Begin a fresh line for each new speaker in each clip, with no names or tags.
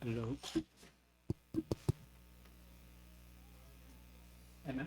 ฮัลโหลได้ไหม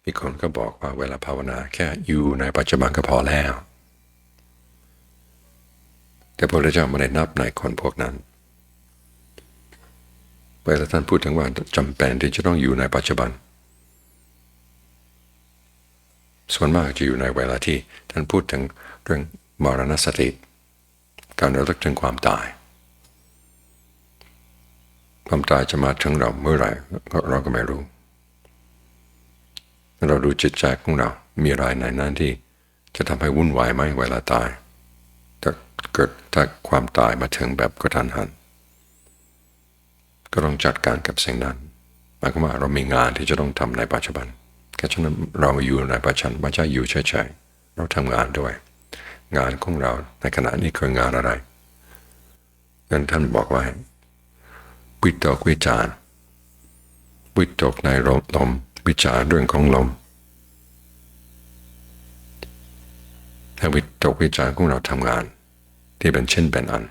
มีคนก็บอกว่าเวลาภาวนาแค่อยู่ในปัจจุบันก็พอแล้วแต่พระพุทธเจ้าไม่ได้นับในคนพวกนั้นเวลาท่านพูดถึงว่าจำเป็นที่จะต้องอยู่ในปัจจุบันส่วนมากจะอยู่ในเวลาที่ท่านพูดถึงเรื่องมรณสติการระลึกถึงความตายความตายจะมาถึงเราเมื่อไหร่เราก็ไม่รู้เราดูจิตใจของเรามีอะไรในนั้นที่จะทำให้วุ่นวายไหมเวลาตายถ้าความตายมาถึงแบบกระทันหันก็ต้องจัดการกับสิ่งนั้นหมายความว่าเรามีงานที่จะต้องทำในปัจจุบันแค่ฉะนั้นเราอยู่ในปัจจุบันไม่ใช่อยู่เฉยๆเราทำงานด้วยงานของเราในขณะนี้คืองานอะไรงั้นท่านบอกว่าวิตกวิจารวิตกในลมวิจารเรื่องของลม ให้วิตกวิจารของเราทำงานที่เป็นชิ้นเป็นอัน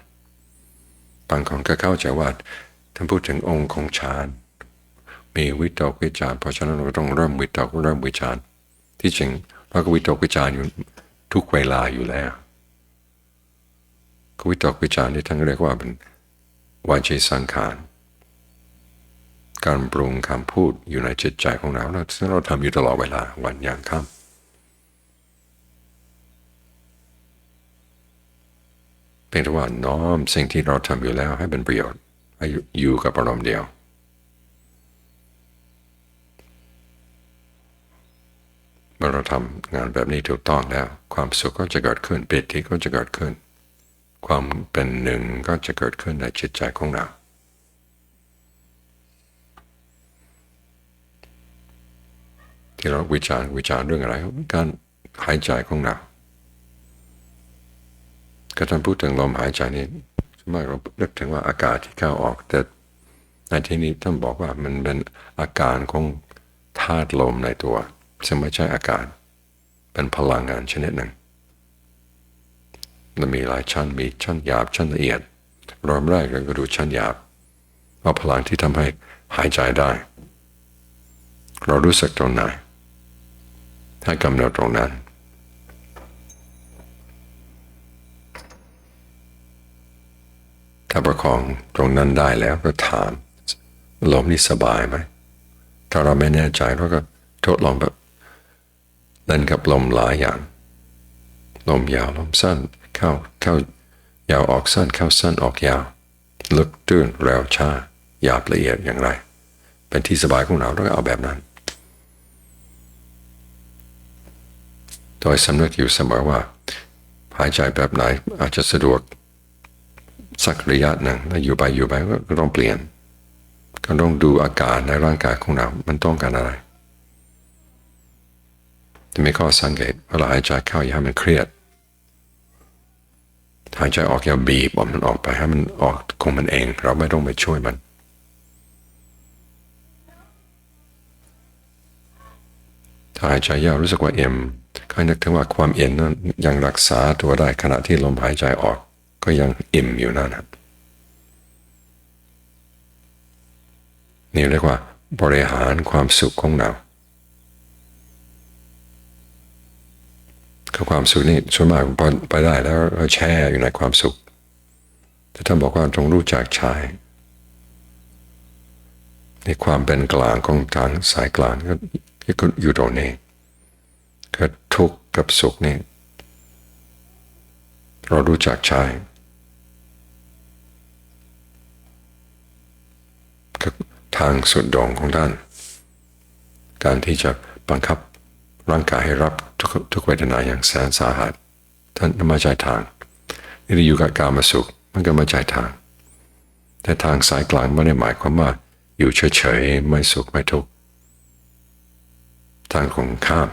บางคนก็เข้าใจว่าท่านพูดถึงองค์ของฌานมีวิตกวิจารเพราะฉะนั้นเราต้องเริ่มวิตกเริ่มวิจารที่จริงเราก็วิตกวิจารอยู่ทุกเวลาอยู่แล้ววิตกวิจารที่ท่านเรียกว่าเป็นวาจีสังขารการปรุงคำพูดอยู่ในจิตใจของเราซึ่งเราทำอยู่ตลอดเวลาวันยังค่ำเพียงแต่ว่าน้อมสิ่งที่เราทำอยู่แล้วให้เป็นประโยชน์ให้อยู่กับอารมณ์เดียวเมื่อเราทำงานแบบนี้ถูกต้องแล้วความสุขก็จะเกิดขึ้นปิติก็จะเกิดขึ้นความเป็นหนึ่งก็จะเกิดขึ้นในจิตใจของเราที่เราวิจารณ์เรื่องอะไรการหายใจของเราก็ท่านพูดถึงลมหายใจนี่ส่วนมากเรานึกถึงว่าอากาศที่เข้าออกแต่ในที่นี้ท่านบอกว่ามันเป็นอาการของธาตุลมในตัวซึ่งไม่ใช่อากาศเป็นพลังงานชนิดหนึ่งมันมีหลายชั้นมีชั้นหยาบชั้นละเอียดเริ่มแรกเราก็ดูชั้นหยาบว่าพลังที่ทำให้หายใจได้เรารู้สึกตรงไหนให้กำหนดตรงนั้นถ้าประคองตรงนั้นได้แล้วก็ถามลมนี่สบายไหมถ้าเราไม่แน่ใจเราก็ทดลองแบบเล่นกับลมหลายอย่างลมยาวลมสั้นเข้ายาวออกสั้นเข้าสั้นออกยาวลึกตื้นเร็วช้าหยาบละเอียดอย่างไรเป็นที่สบายของเราต้องเอาแบบนั้นโดยสำนึกอยู่เสมอว่าหายใจแบบไหนอาจจะสะดวกสักระยะหนึ่งแล้วอยู่ไปก็ต้องเปลี่ยนก็ต้องดูอาการในร่างกายของเรามันต้องการอะไรจะมีข้อสังเกตเวลาหายใจเข้าอย่าให้มันเครียดหายใจออกอย่าบีบมันออกไปให้มันออกของมันเองเราไม่ต้องไปช่วยมันถ้าหายใจยาวรู้สึกว่าเอ็มก็นึกถึงว่าความเอ็นนั้นยังรักษาตัวได้ขณะที่ลมหายใจออกก็ยังอิ่มอยู่นั่นนี่เรียกว่าบริหารความสุขของเราคือความสุขนี่ส่วนมากไปได้แล้วเราแช่อยู่ในความสุขแต่ท่านบอกว่าจงรู้จักใช้ในความเป็นกลางของทางสายกลางก็อยู่ตรงนี้ก็ทุกข์กับสุขนี่เรารู้จักใช้ทางสุดโด่งของท่านการที่จะบังคับร่างกายให้รับทุกเวทนาอย่างแสนสาหัสท่านไม่ใช่ทางนี่อยู่กับการมาสุขมันก็ไม่ใช่ทางแต่ทางสายกลางไม่ได้หมายความว่าอยู่เฉยๆไม่สุขไม่ทุกข์ทางของข้าม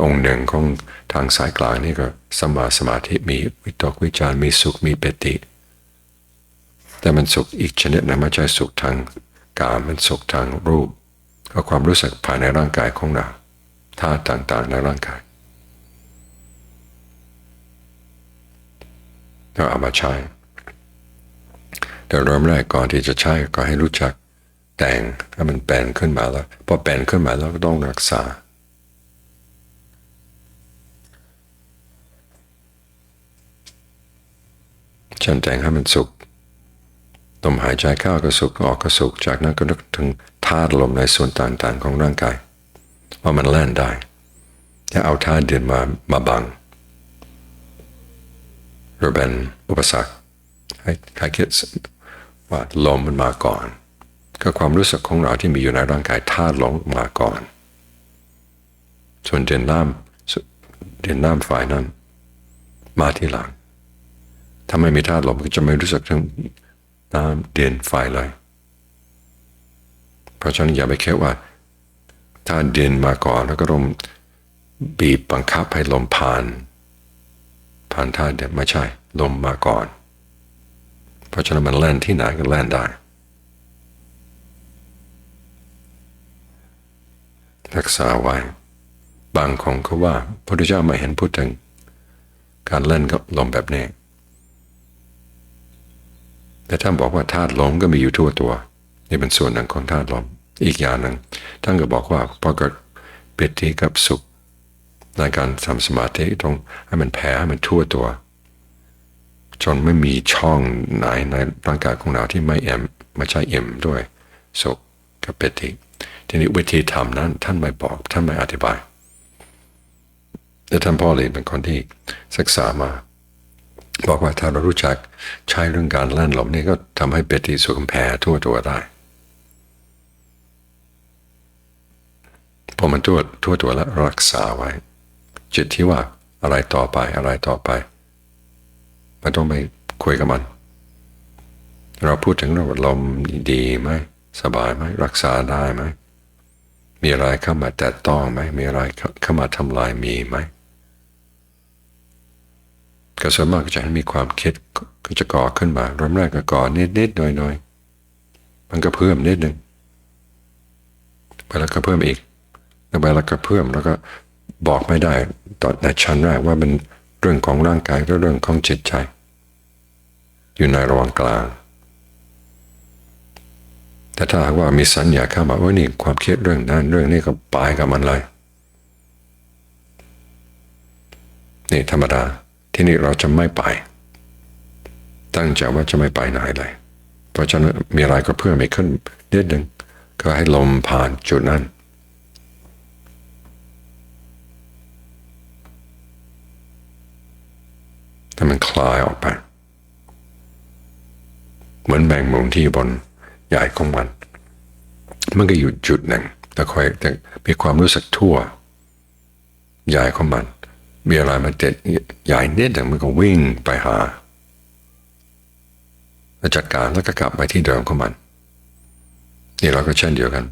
องค์หนึ่งของทางสายกลางนี่ก็สัมมาสมาธิมีวิตกวิจารมีสุขมีปิติแต่มันสุขอีกชนิดหนึ่งไม่ใช่สุขทางกามมันสุขทางรูปก็ความรู้สึกภายในร่างกายของเราธาตุต่างๆในร่างกายเราเอามาใช้แต่เริ่มแรกก่อนที่จะใช้ก็ให้รู้จักแต่งถ้ามันเป็นขึ้นมาแล้วพอเป็นขึ้นมาแล้วก็ต้องรักษาฉันแต่งให้มันสุขลมหายใจเข้าก็สุขออกก็สุขจากนั้นก็นึกถึงธาตุลมในส่วนต่างๆของร่างกายว่ามันแล่นได้จะเอาธาตุดินมาบังหรือเป็นอุปสรรคให้คิดว่าลมมันมาก่อนก็ความรู้สึกของเราที่มีอยู่ในร่างกายธาตุลมมาก่อนส่วนดินน้ำไฟนั้นมาทีหลังถ้าไม่มีธาตุลมก็จะไม่รู้สึกถึงน้ำดินไฟเลยเพราะฉะนั้นอย่าไปคิดว่าถ้าดินมาก่อนแล้วก็ลมบีบบังคับให้ลมผ่านธาตุดินไม่ใช่ลมมาก่อนเพราะฉะนั้นมันแล่นที่ไหนก็แล่นได้รักษาไว้บางคนก็ว่าพระพุทธเจ้าไม่เห็นพูดถึง การเล่นก็ลมแบบนี้แต่ท่านบอกว่าธาตุลมก็มีอยู่ทั่วตัวนี่เป็นส่วนหนึ่งของธาตุลมอีกอย่างหนึ่งท่านก็บอกว่าพอเกิดปิติกับสุขในการทำสมาธิต้องให้มันแผ่ให้มันทั่วตัวจนไม่มีช่องไหนในร่างกายของเราที่ไม่ใช่เอ็มด้วยสุขกับปิติทีนี้วิธีทำนั้นท่านไม่บอกท่านไม่อธิบายแต่ท่านพ่อเลยเป็นคนที่ศึกษามาบอกว่าถ้าเรารู้จักใช้เรื่องการเล่นลมนี่ก็ทำให้ปิติสุขแผ่ทั่วตัวได้พอมันทั่วตัวแล้วรักษาไว้จิตที่ว่าอะไรต่อไปไม่ต้องไปคุยกับมันเราพูดถึงเราลมดีไหมสบายไหมรักษาได้ไหมมีอะไรเข้ามาแตะต้องไหมมีอะไรเข้ามาทำลายมีไหมก็ส่วนมากจะมีความคิดก็จะก่อขึ้นมาเริ่มแรกก็ก่อนิดหน่อยมันก็เพิ่มนิดนึงไปแล้วก็เพิ่มอีกแล้วไปแล้วก็เพิ่มแล้วก็บอกไม่ได้ตอนในชั้นแรกว่าเป็นเรื่องของร่างกายหรือเรื่องของจิตใจอยู่ในระหว่างกลางแต่ถ้าหากว่ามีสัญญาเข้ามาว่านี่ความคิดเรื่องนั้นเรื่องนี้ก็ไปกับมันเลยนี่ธรรมดาที่นี่เราจะไม่ไปตั้งใจว่าจะไม่ไปไหนเลยเพราะฉะนั้นมีอะไรก็เพิ่มอีกขึ้นนิดนึงก็ให้ลมผ่านจุดนั้นแต่มันคลายออกไปเหมือนแมงมุมที่บนใหญ่ของมันก็อยู่จุดหนึ่งแต่คอยมีความรู้สึกทั่วใหญ่ของมันมีอะไรมาเด็ดใหญ่นิดหนึ่งมันก็วิ่งไปหาจัดการแล้วก็กลับไปที่เดิมของมันนี่เราก็เช่นเดียวกัน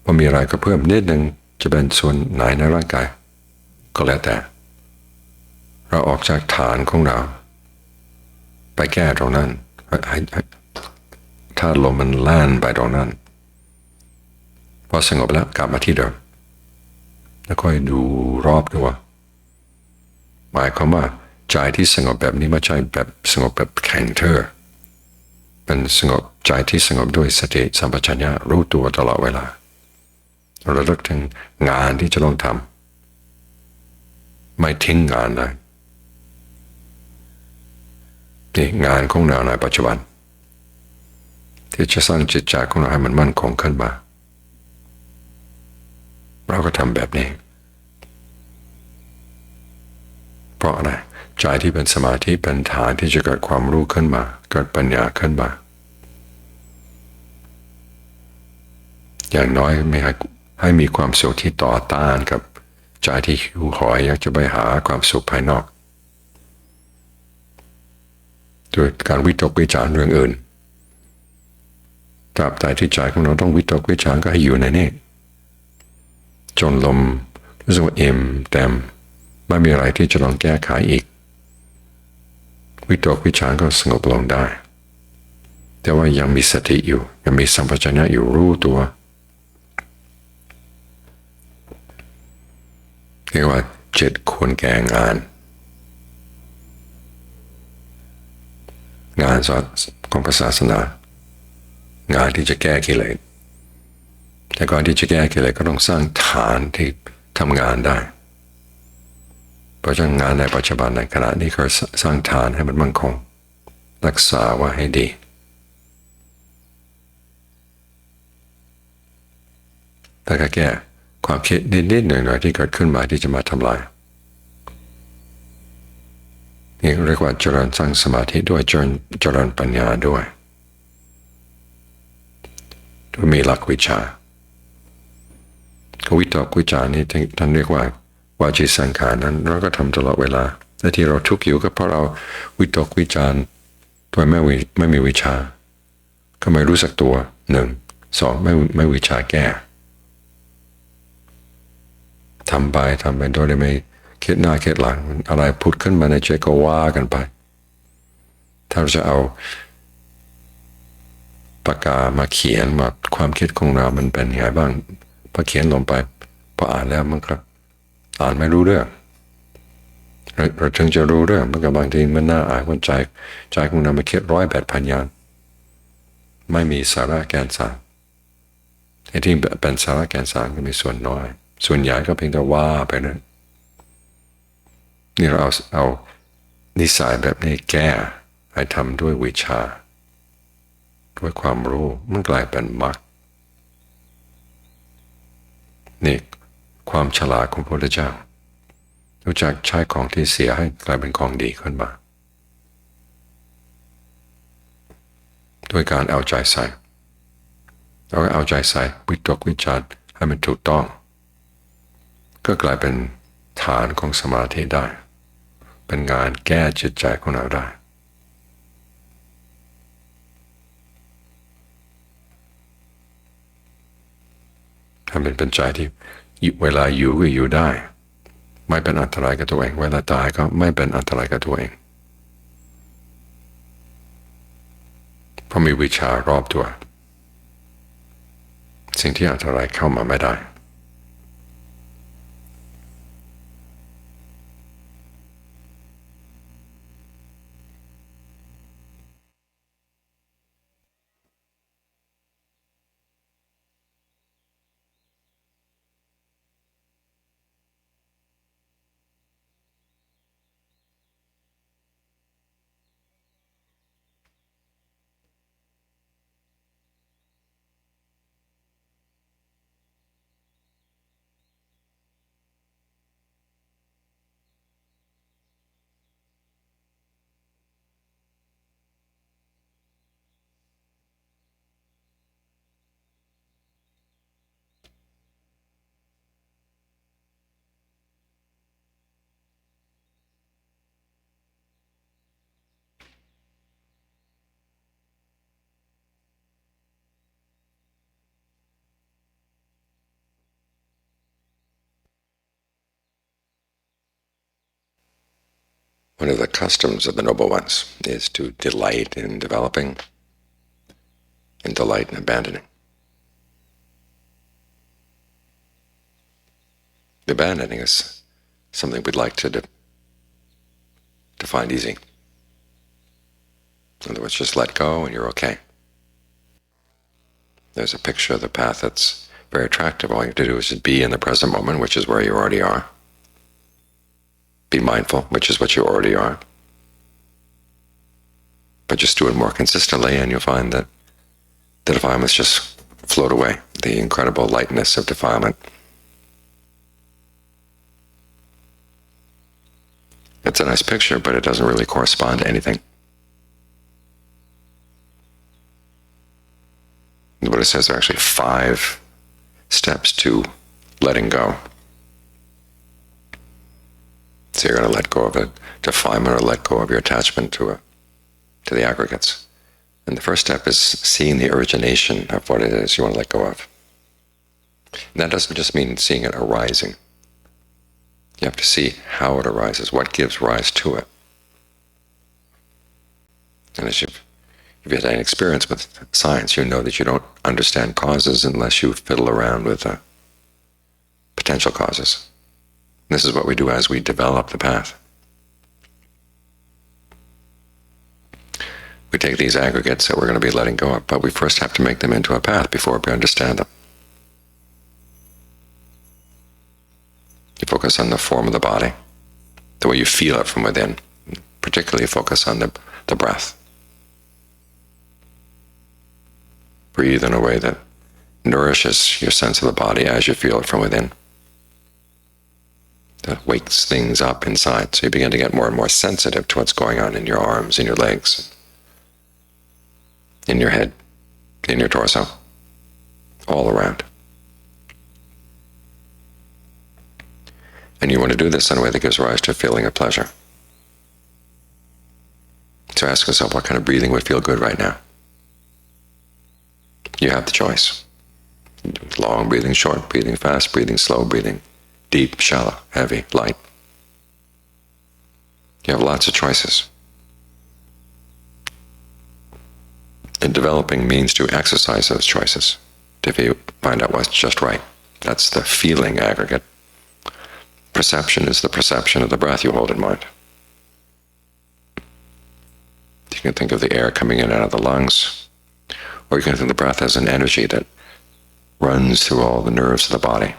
พอมีอะไรก็เพิ่มนิดหนึ่งจะเป็นส่วนไหนในร่างกายก็แล้วแต่เราออกจากฐานของเราไปแก้ตรงนั้นถ้าลมมันล่านไปตรงนั้นพอสงบแล้วกลับมาที่เดิมแล้วค่อยดูรอบตัวหมายความว่าใจที่สงบแบบนี้ไม่ใช่แบบสงบแบบแข็งเทื่อเป็นสงบใจที่สงบด้วยสติสัมปชัญญะรู้ตัวตลอดเวลาเราระลึกถึงงานที่จะต้องทำไม่ทิ้งงานเลยนี่งานของเราในปัจจุบันที่จะสร้างจิตใจของเราให้มันมั่นคงขึ้นมาเราก็ทำแบบนี้เพราะอะไรใจที่เป็นสมาธิเป็นฐานที่จะเกิดความรู้ขึ้นมาเกิดปัญญาขึ้นมาอย่างน้อยไม่ให้มีความสุขที่ต่อต้านกับใจที่หิวโหยอยากจะไปหาความสุขภายนอกโดยการวิตกวิจารณ์เรื่องอื่นตราบใดที่ใจของเราต้องวิตกวิจารณ์ก็ให้อยู่ในนี้จนลมรู้สึกว่าเอ็มเต็มไม่มีอะไรที่จะต้องแก้ไขอีกวิตกวิจารณ์ก็สงบลงได้แต่ว่ายังมีสติอยู่ยังมีสัมปชัญญะอยู่รู้ตัวเรียกว่าจิตควรแก่งานของศาสนางานที่จะแก้กิเลสแต่ก่อนที่จะแก้กิเลสก็ต้องสร้างฐานที่ทำงานได้เพราะฉะนั้นงานในปัจจุบันในขณะนี้ก็สร้างฐานให้มันมั่นคงรักษาไว้ให้ดีแต่ก็แก้ความคิดนิดๆหน่อยๆที่เกิดขึ้นมาที่จะมาทำลายนี่เรียกว่าเจริญสร้างสมาธิด้วยเจริญปัญญาด้วยมีหลักวิชาวิตกวิจารณ์นี่ท่านเรียกว่าวาจีสังขารนั้นเราก็ทำตลอดเวลาและที่เราทุกข์อยู่ก็เพราะเราวิตกวิจารณ์โดยไม่มีวิชาก็ไม่รู้สึกตัวหนึ่งสองไม่วิชาแก้ทำไปโดยไม่คิดหน้าคิดหลังอะไรพูดขึ้นมาในใจก็ว่ากันไปถ้าเราจะเอาปากกามาเขียนมาความคิดของเรามันเป็นยังไงบ้างพอเขียนลงไปพออ่านแล้วมันก็อ่านไม่รู้เรื่อง เราถึงจะรู้เรื่องมันก็บางทีมันน่าอายคนใจของเราไม่คิด108,000 อย่างไม่มีสาระแกนสารไอ้ที่เป็นสาระแกนสารก็มีส่วนน้อยส่วนใหญ่ก็เพียงแต่ว่าไปนั่นนี่เราเอานิสัยแบบนี้แก้ให้ทำด้วยวิชาด้วยความรู้มันกลายเป็นมรรคนี่ความฉลาดของพระพุทธเจ้ารู้จักใช้ของที่เสียให้กลายเป็นของดีขึ้นมาด้วยการเอาใจใส่เราก็เอาใจใส่วิตกวิจารให้มันถูกต้องก็กลายเป็นฐานของสมาธิได้เป็นงานแก้จิตใจของเราได้ทำเป็นใจที่เวลาอยู่ก็อยู่ได้ไม่เป็นอันตรายกับตัวเองเวลาตายก็ไม่เป็นอันตรายกับตัวเองเพราะมีวิชารอบตัวสิ่งที่อันตรายเข้ามาไม่ได้One of the customs of the noble ones is to delight in developing and delight in abandoning. The abandoning is something we'd like to find easy. In other words, just let go and you're okay. There's a picture of the path that's very attractive. All you have to do is just be in the present moment, which is where you already are. Be mindful, which is what you already are. But just do it more consistently and you'll find that the defilements just float away, the incredible lightness of defilement. It's a nice picture, but it doesn't really correspond to anything. The Buddha says there are actually 5 steps to letting go. So you're going to let go of a defilement or let go of your attachment to the aggregates. And the first step is seeing the origination of what it is you want to let go of. And that doesn't just mean seeing it arising. You have to see how it arises, what gives rise to it. And if you've had any experience with science, you know that you don't understand causes unless you fiddle around with potential causes. This is what we do as we develop the path. We take these aggregates that we're going to be letting go of, but we first have to make them into a path before we understand them. You focus on the form of the body, the way you feel it from within. Particularly focus on the breath. Breathe in a way that nourishes your sense of the body as you feel it from within. That wakes things up inside, so you begin to get more and more sensitive to what's going on in your arms, in your legs, in your head, in your torso, all around. And you want to do this in a way that gives rise to a feeling of pleasure. So ask yourself, what kind of breathing would feel good right now? You have the choice. Long breathing, short breathing, fast breathing, slow breathing, deep, shallow, heavy, light. You have lots of choices. And developing means to exercise those choices, to find out what's just right. That's the feeling aggregate. perception is the perception of the breath you hold in mind. You can think of the air coming in and out of the lungs, or you can think of the breath as an energy that runs through all the nerves of the body,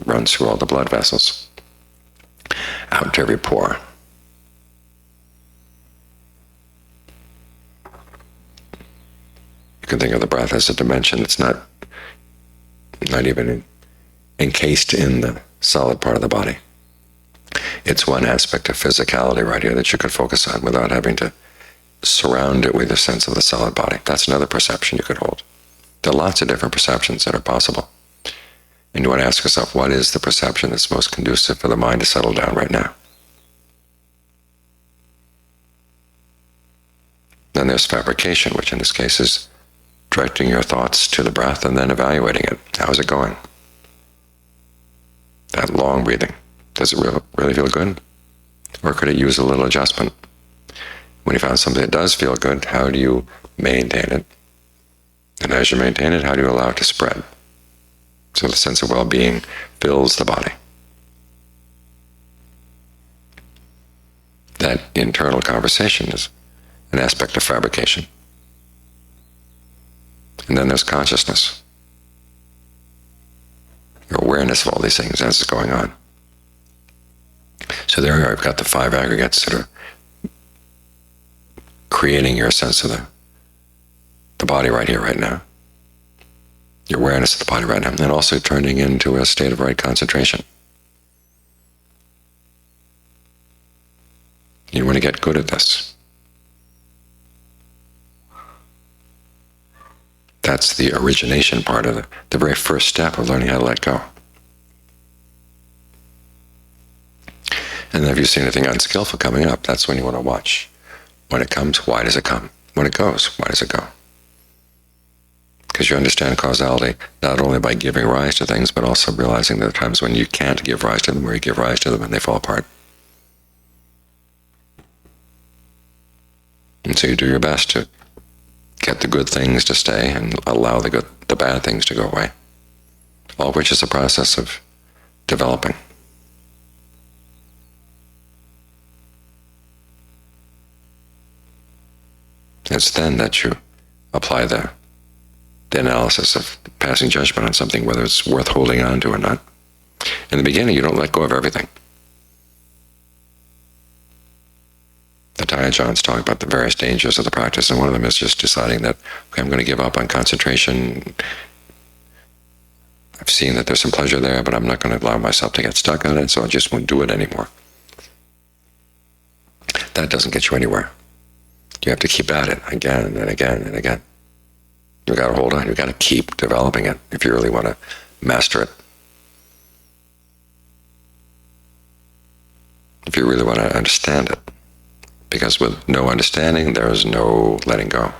runs through all the blood vessels, out to every pore. You can think of the breath as a dimension that's not even encased in the solid part of the body. It's one aspect of physicality right here that you could focus on without having to surround it with a sense of the solid body. That's another perception you could hold. There are lots of different perceptions that are possible. And you want to ask yourself, what is the perception that's most conducive for the mind to settle down right now? Then there's fabrication, which in this case is directing your thoughts to the breath and then evaluating it. How's it going? That long breathing, does it really feel good? Or could it use a little adjustment? When you found something that does feel good, how do you maintain it? And as you maintain it, how do you allow it to spread? So the sense of well-being fills the body. That internal conversation is an aspect of fabrication. And then there's consciousness. Your awareness of all these things as it's going on. So there you are, you've got the five aggregates that are creating your sense of the body right here, right now. Your awareness of the body right now. And also turning into a state of right concentration. You want to get good at this. That's the origination part of the very first step of learning how to let go. And then if you see anything unskillful coming up, that's when you want to watch. When it comes, why does it come? When it goes, why does it go? Because you understand causality not only by giving rise to things, but also realizing there are times when you can't give rise to them, or you give rise to them and they fall apart. And so you do your best to get the good things to stay and allow the bad things to go away. All of which is a process of developing. It's then that you apply the analysis of passing judgment on something, whether it's worth holding on to or not. In the beginning, you don't let go of everything. The Ajahns talk about the various dangers of the practice, and one of them is just deciding that, okay, I'm going to give up on concentration. I've seen that there's some pleasure there, but I'm not going to allow myself to get stuck on it, so I just won't do it anymore. That doesn't get you anywhere. You have to keep at it again and again and again. You've got to hold on. You've got to keep developing it if you really want to master it. If you really want to understand it. Because with no understanding, there is no letting go.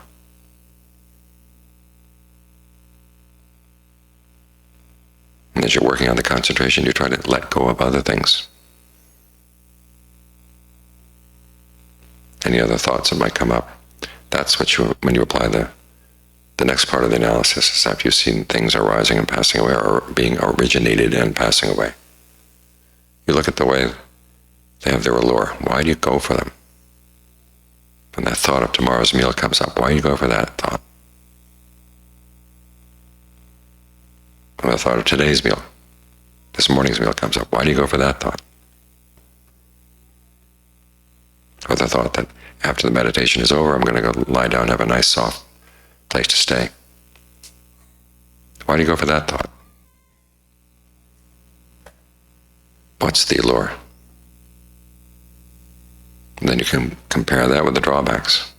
And as you're working on the concentration, you try to let go of other things. Any other thoughts that might come up, that's what when you apply the next part of the analysis, is after you've seen things arising and passing away, or being originated and passing away. You look at the way they have their allure. Why do you go for them? When that thought of tomorrow's meal comes up, why do you go for that thought? When the thought of today's meal, this morning's meal comes up, why do you go for that thought? Or the thought that after the meditation is over, I'm going to go lie down and have a nice soft place to stay. Why do you go for that thought? What's the allure? And then you can compare that with the drawbacks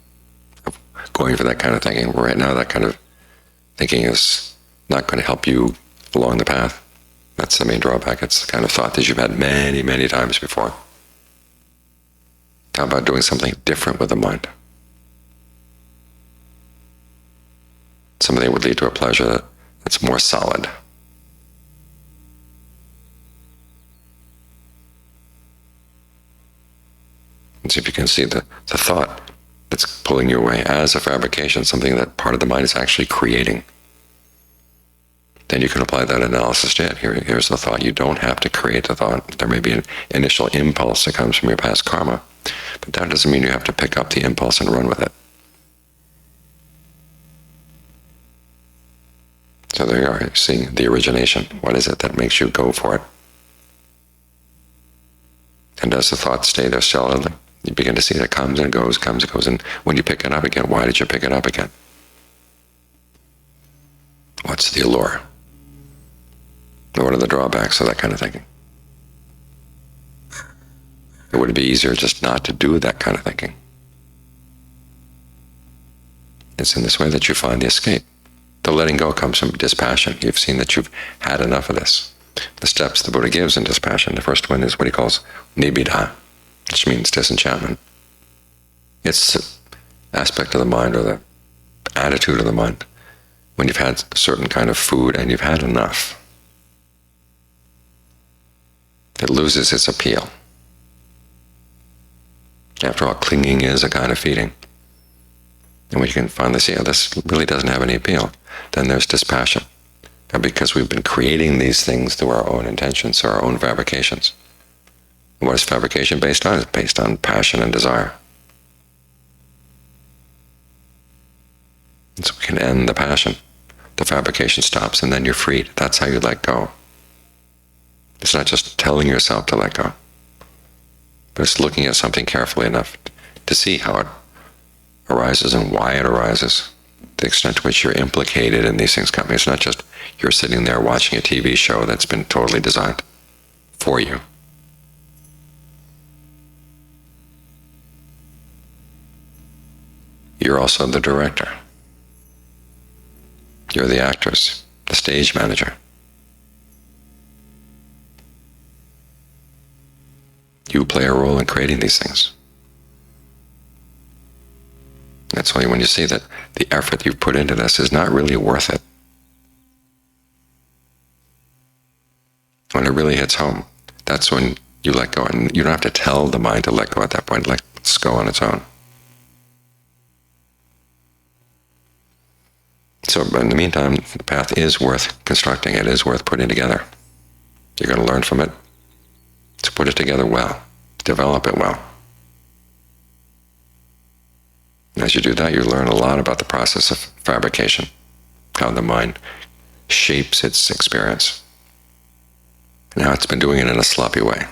of going for that kind of thinking. Right now, that kind of thinking is not going to help you along the path. That's the main drawback. It's the kind of thought that you've had many, many times before. How about doing something different with the mind? Something that would lead to a pleasure that's more solid. And so if you can see the thought that's pulling you away as a fabrication, something that part of the mind is actually creating. then you can apply that analysis to it. Here's the thought. You don't have to create the thought. There may be an initial impulse that comes from your past karma, but that doesn't mean you have to pick up the impulse and run with it. So there you are, seeing the origination. What is it that makes you go for it? And does the thought stay there solidly? You begin to see that it comes and goes, and when you pick it up again, why did you pick it up again? What's the allure? What are the drawbacks of that kind of thinking? It would be easier just not to do that kind of thinking. It's in this way that you find the escape. The letting go comes from dispassion. You've seen that you've had enough of this. The steps the Buddha gives in dispassion, the first one is what he calls nibbida, which means disenchantment. It's the aspect of the mind or the attitude of the mind when you've had a certain kind of food and you've had enough. It loses its appeal. After all, clinging is a kind of feeding. And when you can finally see, oh, this really doesn't have any appeal, then there's dispassion. And because we've been creating these things through our own intentions, through our own fabrications. And what is fabrication based on? It's based on passion and desire. And so we can end the passion. The fabrication stops and then you're freed. That's how you let go. It's not just telling yourself to let go, but it's looking at something carefully enough to see how it arises and why it arises, the extent to which you're implicated in these things coming. It's not just you're sitting there watching a TV show that's been totally designed for you. You're also the director. You're the actress, the stage manager. You play a role in creating these things. That's why when you see that the effort you've put into this is not really worth it, when it really hits home, that's when you let go. And you don't have to tell the mind to let go at that point. Let it go on its own. So in the meantime, the path is worth constructing. It is worth putting together. You're going to learn from it. To put it together well. Develop it well. As you do that, you learn a lot about the process of fabrication, how the mind shapes its experience, and how it's been doing it in a sloppy way.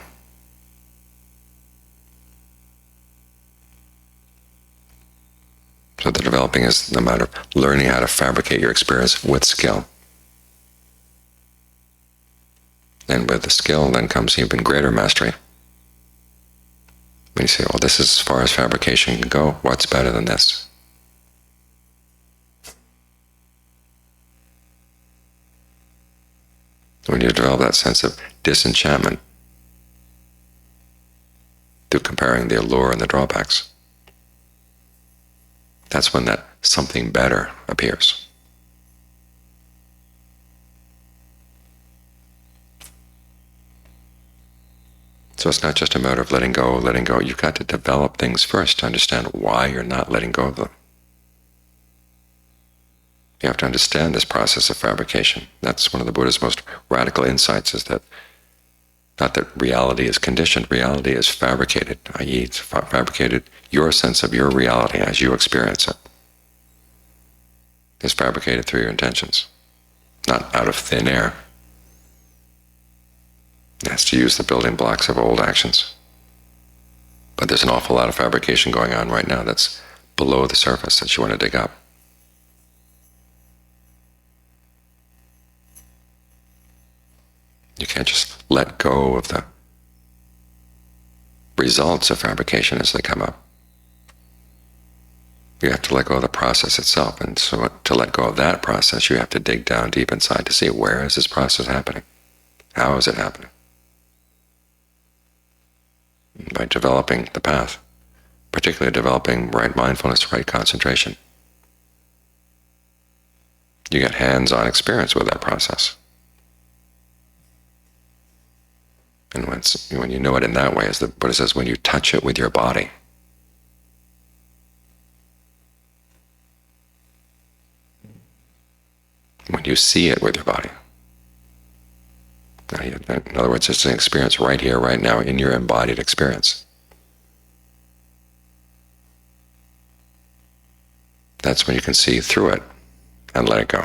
So the developing is the matter of learning how to fabricate your experience with skill. And with the skill then comes even greater mastery. When you say, well, this is as far as fabrication can go, what's better than this? When you develop that sense of disenchantment through comparing the allure and the drawbacks, that's when that something better appears. So it's not just a matter of letting go. You've got to develop things first to understand why you're not letting go of them. You have to understand this process of fabrication. That's one of the Buddha's most radical insights, is that not that reality is conditioned, reality is fabricated, i.e. it's fabricated, your sense of your reality as you experience it is fabricated through your intentions, not out of thin air. It has to use the building blocks of old actions. But there's an awful lot of fabrication going on right now that's below the surface that you want to dig up. You can't just let go of the results of fabrication as they come up. You have to let go of the process itself, and so to let go of that process, you have to dig down deep inside to see, where is this process happening? How is it happening? By developing the path, particularly developing right mindfulness, right concentration, you get hands-on experience with that process. And when you know it in that way, as the Buddha says, when you touch it with your body, when you see it with your body, In other words, it's an experience right here, right now, in your embodied experience. That's when you can see through it and let it go.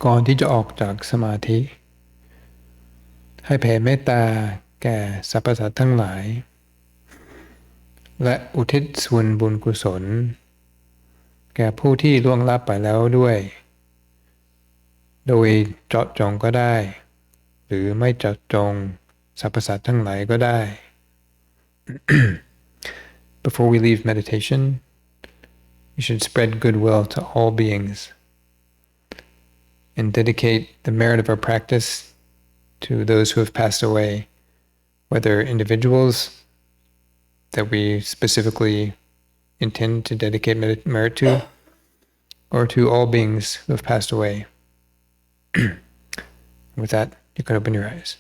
ก่อนที่จะออกจากสมาธิให้แผ่เมตตาแก่สรรพสัตว์ทั้งหลายและอุทิศส่วนบุญกุศลแก่ผู้ที่ล่วงลับไปแล้วด้วยโดยเจาะจงก็ได้หรือไม่เจาะจงสรรพสัตว์ทั้งหลายก็ได้ Before we leave meditation, we should spread goodwill to all beings and dedicate the merit of our practice to those who have passed away, whether individuals that we specifically intend to dedicate merit to, or to all beings who have passed away. With that, you can open your eyes.